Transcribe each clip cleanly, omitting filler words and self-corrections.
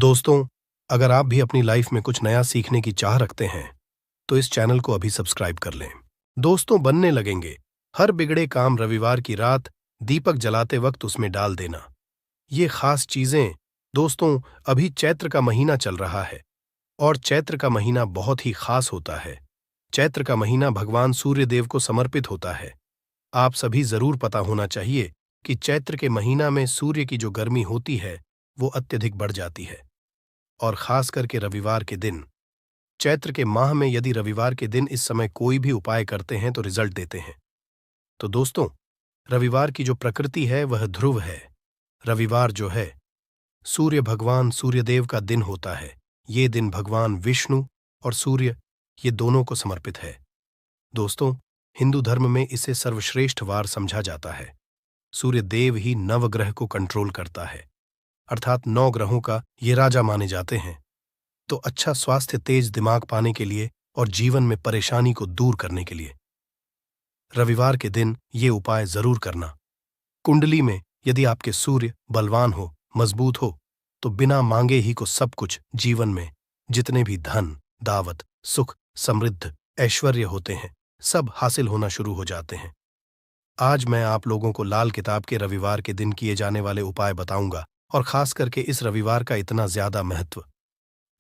दोस्तों, अगर आप भी अपनी लाइफ में कुछ नया सीखने की चाह रखते हैं, तो इस चैनल को अभी सब्सक्राइब कर लें। दोस्तों, बनने लगेंगे हर बिगड़े काम रविवार की रात दीपक जलाते वक्त उसमें डाल देना। ये खास चीजें, दोस्तों, अभी चैत्र का महीना चल रहा है और चैत्र का महीना बहुत ही खास होता है। चैत्र का महीना भगवान सूर्य देव को समर्पित होता है। आप सभी जरूर पता होना चाहिए कि चैत्र के महीना में सूर्य की जो गर्मी होती है, वो अत्यधिक बढ़ जाती है। और खास करके रविवार के दिन, चैत्र के माह में यदि रविवार के दिन इस समय कोई भी उपाय करते हैं तो रिजल्ट देते हैं। तो दोस्तों, रविवार की जो प्रकृति है वह ध्रुव है। रविवार जो है, सूर्य भगवान सूर्यदेव का दिन होता है। ये दिन भगवान विष्णु और सूर्य, ये दोनों को समर्पित है। दोस्तों, हिंदू धर्म में इसे सर्वश्रेष्ठ वार समझा जाता है। सूर्य देव ही नवग्रह को कंट्रोल करता है, अर्थात 9 ग्रहों का ये राजा माने जाते हैं। तो अच्छा स्वास्थ्य, तेज दिमाग पाने के लिए और जीवन में परेशानी को दूर करने के लिए रविवार के दिन ये उपाय जरूर करना। कुंडली में यदि आपके सूर्य बलवान हो, मजबूत हो, तो बिना मांगे ही को सब कुछ जीवन में जितने भी धन, दावत, सुख, समृद्ध, ऐश्वर्य होते हैं, सब हासिल होना शुरू हो जाते हैं। आज मैं आप लोगों को लाल किताब के रविवार के दिन किए जाने वाले उपाय बताऊंगा, और खास करके इस रविवार का इतना ज्यादा महत्व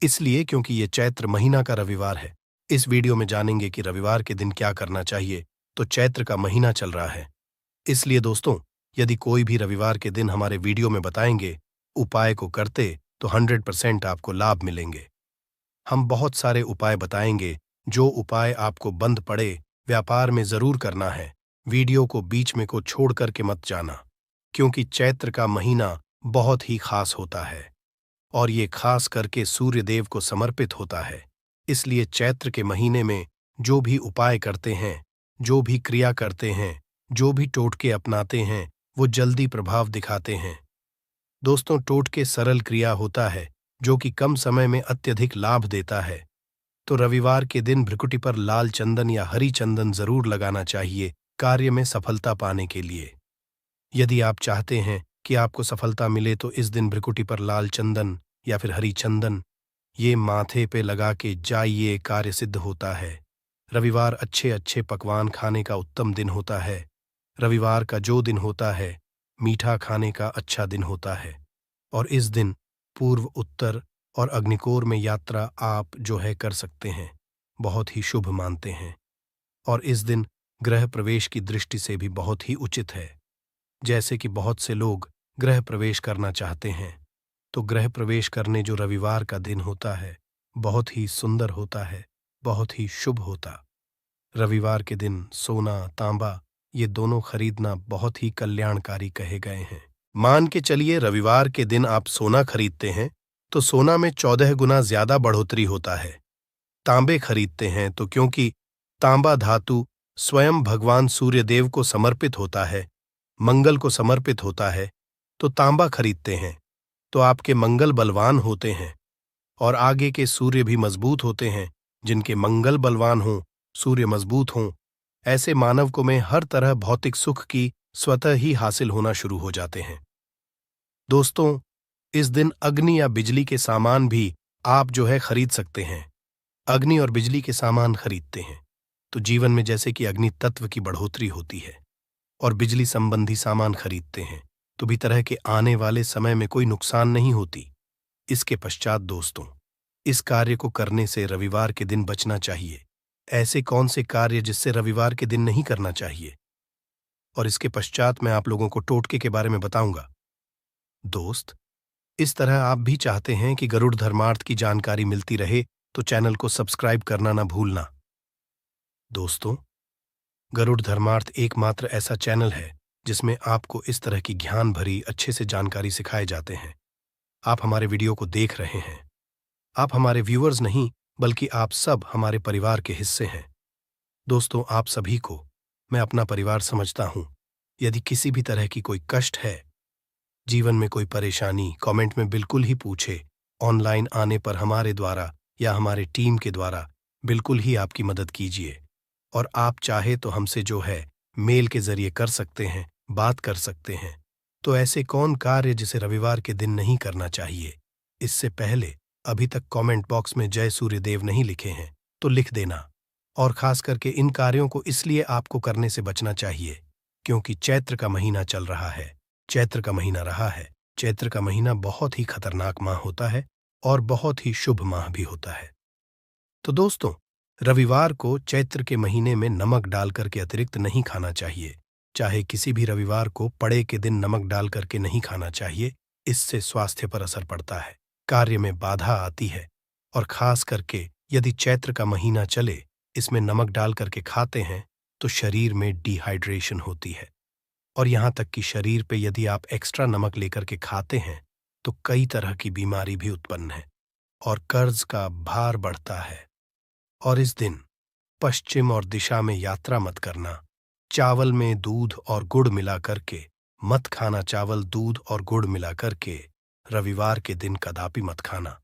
इसलिए क्योंकि ये चैत्र महीना का रविवार है। इस वीडियो में जानेंगे कि रविवार के दिन क्या करना चाहिए। तो चैत्र का महीना चल रहा है, इसलिए दोस्तों, यदि कोई भी रविवार के दिन हमारे वीडियो में बताएंगे उपाय को करते तो 100% आपको लाभ मिलेंगे। हम बहुत सारे उपाय बताएंगे, जो उपाय आपको बंद पड़े व्यापार में जरूर करना है। वीडियो को बीच में को छोड़ करके मत जाना, क्योंकि चैत्र का महीना बहुत ही खास होता है और ये खास करके सूर्य देव को समर्पित होता है। इसलिए चैत्र के महीने में जो भी उपाय करते हैं, जो भी क्रिया करते हैं, जो भी टोटके अपनाते हैं, वो जल्दी प्रभाव दिखाते हैं। दोस्तों, टोटके सरल क्रिया होता है जो कि कम समय में अत्यधिक लाभ देता है। तो रविवार के दिन भ्रिकुटी पर लाल चंदन या हरी चंदन जरूर लगाना चाहिए कार्य में सफलता पाने के लिए। यदि आप चाहते हैं कि आपको सफलता मिले तो इस दिन भ्रिकुटी पर लाल चंदन या फिर हरी चंदन ये माथे पे लगा के जाइए, कार्य सिद्ध होता है। रविवार अच्छे अच्छे पकवान खाने का उत्तम दिन होता है। रविवार का जो दिन होता है, मीठा खाने का अच्छा दिन होता है। और इस दिन पूर्व, उत्तर और अग्निकोर में यात्रा आप जो है कर सकते हैं, बहुत ही शुभ मानते हैं। और इस दिन गृह प्रवेश की दृष्टि से भी बहुत ही उचित है। जैसे कि बहुत से लोग गृह प्रवेश करना चाहते हैं, तो गृह प्रवेश करने जो रविवार का दिन होता है, बहुत ही सुंदर होता है, बहुत ही शुभ होता। रविवार के दिन सोना, तांबा ये दोनों खरीदना बहुत ही कल्याणकारी कहे गए हैं। मान के चलिए रविवार के दिन आप सोना खरीदते हैं तो सोना में 14 गुना ज्यादा बढ़ोतरी होता है। तांबे खरीदते हैं तो क्योंकि तांबा धातु स्वयं भगवान सूर्यदेव को समर्पित होता है, मंगल को समर्पित होता है, तो तांबा खरीदते हैं तो आपके मंगल बलवान होते हैं और आगे के सूर्य भी मजबूत होते हैं। जिनके मंगल बलवान हों, सूर्य मजबूत हों, ऐसे मानव को में हर तरह भौतिक सुख की स्वतः ही हासिल होना शुरू हो जाते हैं। दोस्तों, इस दिन अग्नि या बिजली के सामान भी आप जो है खरीद सकते हैं। अग्नि और बिजली के सामान खरीदते हैं तो जीवन में जैसे कि अग्नि तत्व की बढ़ोतरी होती है, और बिजली संबंधी सामान खरीदते हैं तो भी तरह के आने वाले समय में कोई नुकसान नहीं होती। इसके पश्चात दोस्तों, इस कार्य को करने से रविवार के दिन बचना चाहिए। ऐसे कौन से कार्य जिससे रविवार के दिन नहीं करना चाहिए, और इसके पश्चात मैं आप लोगों को टोटके के बारे में बताऊंगा। दोस्त, इस तरह आप भी चाहते हैं कि गरुड़ धर्मार्थ की जानकारी मिलती रहे तो चैनल को सब्सक्राइब करना ना भूलना। दोस्तों, गरुड़ धर्मार्थ एकमात्र ऐसा चैनल है जिसमें आपको इस तरह की ज्ञान भरी अच्छे से जानकारी सिखाए जाते हैं। आप हमारे वीडियो को देख रहे हैं, आप हमारे व्यूअर्स नहीं बल्कि आप सब हमारे परिवार के हिस्से हैं। दोस्तों, आप सभी को मैं अपना परिवार समझता हूं। यदि किसी भी तरह की कोई कष्ट है, जीवन में कोई परेशानी, कमेंट में बिल्कुल ही पूछे। ऑनलाइन आने पर हमारे द्वारा या हमारे टीम के द्वारा बिल्कुल ही आपकी मदद कीजिए। और आप चाहे तो हमसे जो है मेल के जरिए कर सकते हैं, बात कर सकते हैं। तो ऐसे कौन कार्य जिसे रविवार के दिन नहीं करना चाहिए? इससे पहले अभी तक कमेंट बॉक्स में जय सूर्यदेव नहीं लिखे हैं तो लिख देना। और खास करके इन कार्यों को इसलिए आपको करने से बचना चाहिए क्योंकि चैत्र का महीना चल रहा है, चैत्र का महीना रहा है। चैत्र का महीना बहुत ही खतरनाक माह होता है और बहुत ही शुभ माह भी होता है। तो दोस्तों, रविवार को चैत्र के महीने में नमक डालकर के अतिरिक्त नहीं खाना चाहिए। चाहे किसी भी रविवार को पड़े के दिन नमक डाल करके नहीं खाना चाहिए। इससे स्वास्थ्य पर असर पड़ता है, कार्य में बाधा आती है और खास करके यदि चैत्र का महीना चले इसमें नमक डाल करके खाते हैं तो शरीर में डिहाइड्रेशन होती है और यहाँ तक कि शरीर पे यदि आप एक्स्ट्रा नमक लेकर के खाते हैं तो कई तरह की बीमारी भी उत्पन्न है और कर्ज का भार बढ़ता है। और इस दिन पश्चिम और दिशा में यात्रा मत करना। चावल में दूध और गुड़ मिला करके मत खाना। चावल, दूध और गुड़ मिला करके रविवार के दिन कदापि मत खाना।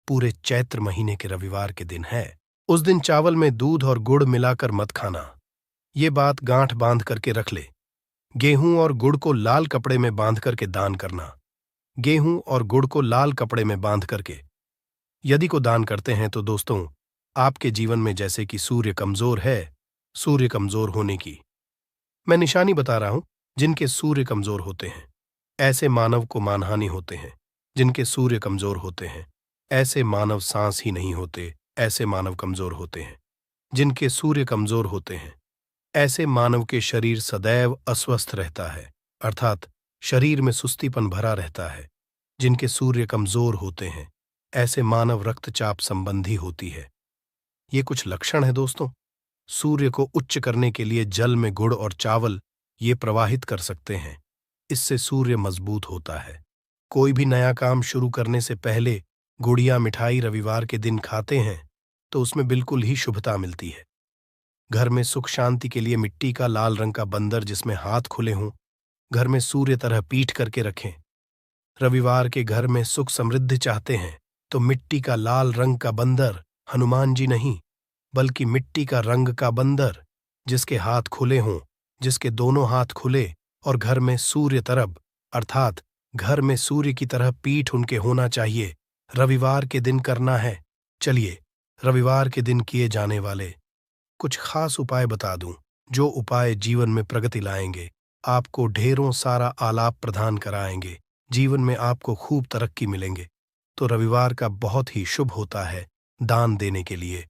पूरे चैत्र महीने के रविवार के दिन है, उस दिन चावल में दूध और गुड़ मिलाकर मत खाना। ये बात गांठ बांध करके रख ले। गेहूं और गुड़ को लाल कपड़े में बांध करके दान करना। गेहूं और गुड़ को लाल कपड़े में बांध करके यदि को दान करते हैं तो दोस्तों, आपके जीवन में जैसे कि सूर्य कमजोर है, सूर्य कमजोर होने की मैं निशानी बता रहा हूं। जिनके सूर्य कमजोर होते हैं ऐसे मानव को मानहानि होते हैं। जिनके सूर्य कमजोर होते हैं ऐसे मानव सांस ही नहीं होते, ऐसे मानव कमजोर होते हैं। जिनके सूर्य कमजोर होते हैं ऐसे मानव के शरीर सदैव अस्वस्थ रहता है, अर्थात शरीर में सुस्तीपन भरा रहता है। जिनके सूर्य कमजोर होते हैं ऐसे मानव रक्तचाप संबंधी होती है। ये कुछ लक्षण है दोस्तों। सूर्य को उच्च करने के लिए जल में गुड़ और चावल ये प्रवाहित कर सकते हैं। इससे सूर्य मजबूत होता है। कोई भी नया काम शुरू करने से पहले गुड़िया मिठाई रविवार के दिन खाते हैं तो उसमें बिल्कुल ही शुभता मिलती है। घर में सुख शांति के लिए मिट्टी का लाल रंग का बंदर जिसमें हाथ खुले हों घर में सूर्य तरह पीठ करके रखें। रविवार के घर में सुख समृद्धि चाहते हैं तो मिट्टी का लाल रंग का बंदर, हनुमान जी नहीं बल्कि मिट्टी का रंग का बंदर जिसके हाथ खुले हों, जिसके दोनों हाथ खुले और घर में सूर्य तरफ अर्थात घर में सूर्य की तरह पीठ उनके होना चाहिए, रविवार के दिन करना है। चलिए रविवार के दिन किए जाने वाले कुछ खास उपाय बता दूं, जो उपाय जीवन में प्रगति लाएंगे, आपको ढेरों सारा आलाप प्रदान कराएंगे, जीवन में आपको खूब तरक्की मिलेंगे। तो रविवार का बहुत ही शुभ होता है दान देने के लिए,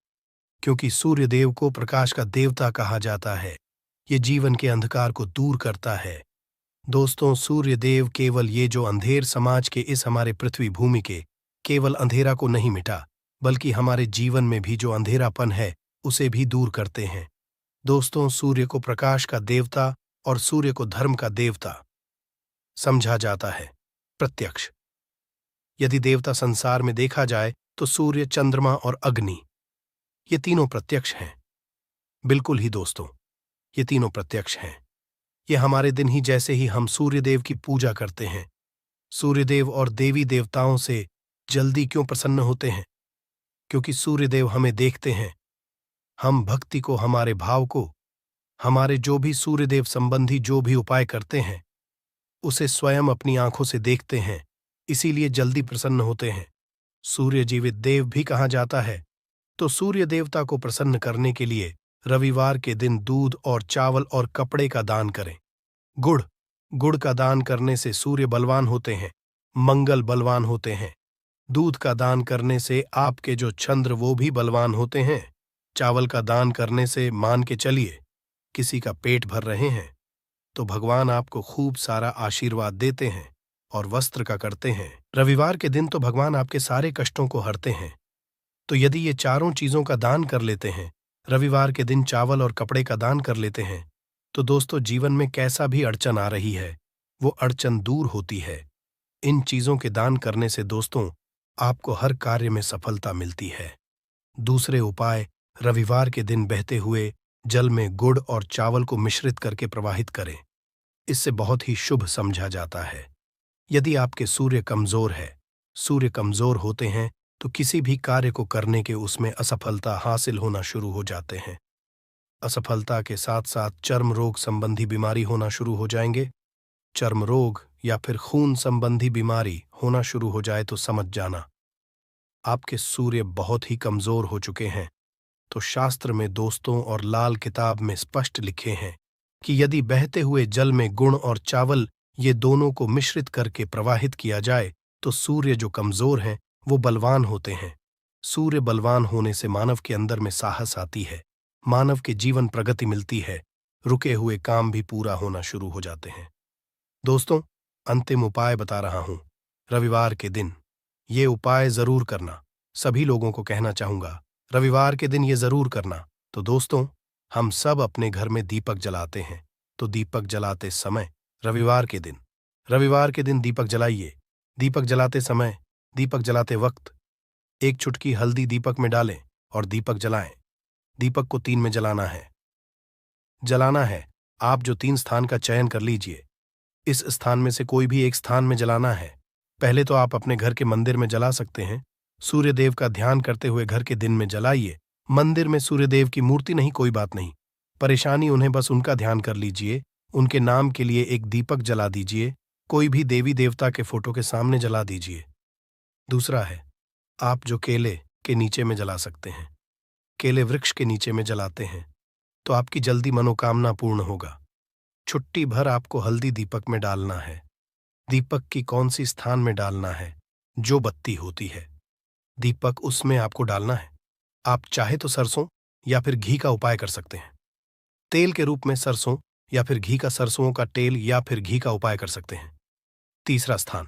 क्योंकि सूर्यदेव को प्रकाश का देवता कहा जाता है। ये जीवन के अंधकार को दूर करता है। दोस्तों, सूर्यदेव केवल ये जो अंधेर समाज के इस हमारे पृथ्वी भूमि के केवल अंधेरा को नहीं मिटा, बल्कि हमारे जीवन में भी जो अंधेरापन है उसे भी दूर करते हैं। दोस्तों, सूर्य को प्रकाश का देवता और सूर्य को धर्म का देवता समझा जाता है। प्रत्यक्ष यदि देवता संसार में देखा जाए तो सूर्य, चंद्रमा और अग्नि ये तीनों प्रत्यक्ष हैं। बिल्कुल ही दोस्तों, ये तीनों प्रत्यक्ष हैं। ये हमारे दिन ही जैसे ही हम सूर्यदेव की पूजा करते हैं, सूर्यदेव और देवी देवताओं से जल्दी क्यों प्रसन्न होते हैं? क्योंकि सूर्यदेव हमें देखते हैं। हम भक्ति को, हमारे भाव को, हमारे जो भी सूर्यदेव संबंधी जो भी उपाय करते हैं उसे स्वयं अपनी आंखों से देखते हैं, इसीलिए जल्दी प्रसन्न होते हैं। सूर्य जीवित देव भी कहा जाता है। तो सूर्य देवता को प्रसन्न करने के लिए रविवार के दिन दूध और चावल और कपड़े का दान करें। गुड़ का दान करने से सूर्य बलवान होते हैं, मंगल बलवान होते हैं। दूध का दान करने से आपके जो चंद्र वो भी बलवान होते हैं। चावल का दान करने से मान के चलिए किसी का पेट भर रहे हैं तो भगवान आपको खूब सारा आशीर्वाद देते हैं। और वस्त्र का करते हैं रविवार के दिन तो भगवान आपके सारे कष्टों को हरते हैं। तो यदि ये चारों चीजों का दान कर लेते हैं, रविवार के दिन चावल और कपड़े का दान कर लेते हैं, तो दोस्तों जीवन में कैसा भी अड़चन आ रही है वो अड़चन दूर होती है। इन चीजों के दान करने से दोस्तों आपको हर कार्य में सफलता मिलती है। दूसरे उपाय, रविवार के दिन बहते हुए जल में गुड़ और चावल को मिश्रित करके प्रवाहित करें। इससे बहुत ही शुभ समझा जाता है। यदि आपके सूर्य कमजोर है, सूर्य कमजोर होते हैं तो किसी भी कार्य को करने के उसमें असफलता हासिल होना शुरू हो जाते हैं। असफलता के साथ साथ चर्म रोग संबंधी बीमारी होना शुरू हो जाएंगे। चर्म रोग या फिर खून संबंधी बीमारी होना शुरू हो जाए तो समझ जाना आपके सूर्य बहुत ही कमजोर हो चुके हैं। तो शास्त्र में दोस्तों और लाल किताब में स्पष्ट लिखे हैं कि यदि बहते हुए जल में गुड़ और चावल ये दोनों को मिश्रित करके प्रवाहित किया जाए तो सूर्य जो कमजोर हैं वो बलवान होते हैं। सूर्य बलवान होने से मानव के अंदर में साहस आती है, मानव के जीवन प्रगति मिलती है, रुके हुए काम भी पूरा होना शुरू हो जाते हैं। दोस्तों, अंतिम उपाय बता रहा हूं। रविवार के दिन ये उपाय जरूर करना। सभी लोगों को कहना चाहूंगा, रविवार के दिन ये जरूर करना। तो दोस्तों, हम सब अपने घर में दीपक जलाते हैं, तो दीपक जलाते समय रविवार के दिन दीपक जलाइए। दीपक जलाते समय, दीपक जलाते वक्त एक चुटकी हल्दी दीपक में डालें और दीपक जलाएं। दीपक को 3 में जलाना है। आप जो 3 स्थान का चयन कर लीजिए, इस स्थान में से कोई भी एक स्थान में जलाना है। पहले तो आप अपने घर के मंदिर में जला सकते हैं। सूर्यदेव का ध्यान करते हुए घर के दिन में जलाइए। मंदिर में सूर्यदेव की मूर्ति नहीं, कोई बात नहीं, परेशानी उन्हें बस उनका ध्यान कर लीजिए। उनके नाम के लिए एक दीपक जला दीजिए। कोई भी देवी देवता के फोटो के सामने जला दीजिए। दूसरा है, आप जो केले के नीचे में जला सकते हैं। केले वृक्ष के नीचे में जलाते हैं तो आपकी जल्दी मनोकामना पूर्ण होगा। छुट्टी भर आपको हल्दी दीपक में डालना है। दीपक की कौन सी स्थान में डालना है? जो बत्ती होती है, दीपक उसमें आपको डालना है। आप चाहे तो सरसों या फिर घी का उपाय कर सकते हैं। तेल के रूप में सरसों या फिर घी का, सरसों का तेल या फिर घी का उपाय कर सकते हैं। तीसरा स्थान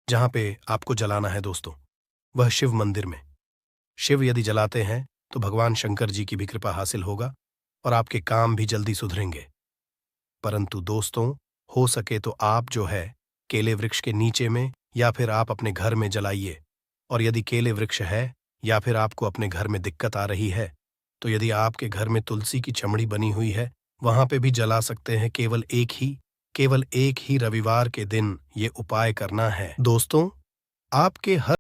जहां पे आपको जलाना है दोस्तों, वह शिव मंदिर में। शिव यदि जलाते हैं तो भगवान शंकर जी की भी कृपा हासिल होगा और आपके काम भी जल्दी सुधरेंगे। परंतु दोस्तों, हो सके तो आप जो है केले वृक्ष के नीचे में या फिर आप अपने घर में जलाइए। और यदि केले वृक्ष है या फिर आपको अपने घर में दिक्कत आ रही है तो यदि आपके घर में तुलसी की चमड़ी बनी हुई है, वहां पे भी जला सकते हैं। केवल एक ही रविवार के दिन ये उपाय करना है। दोस्तों, आपके हर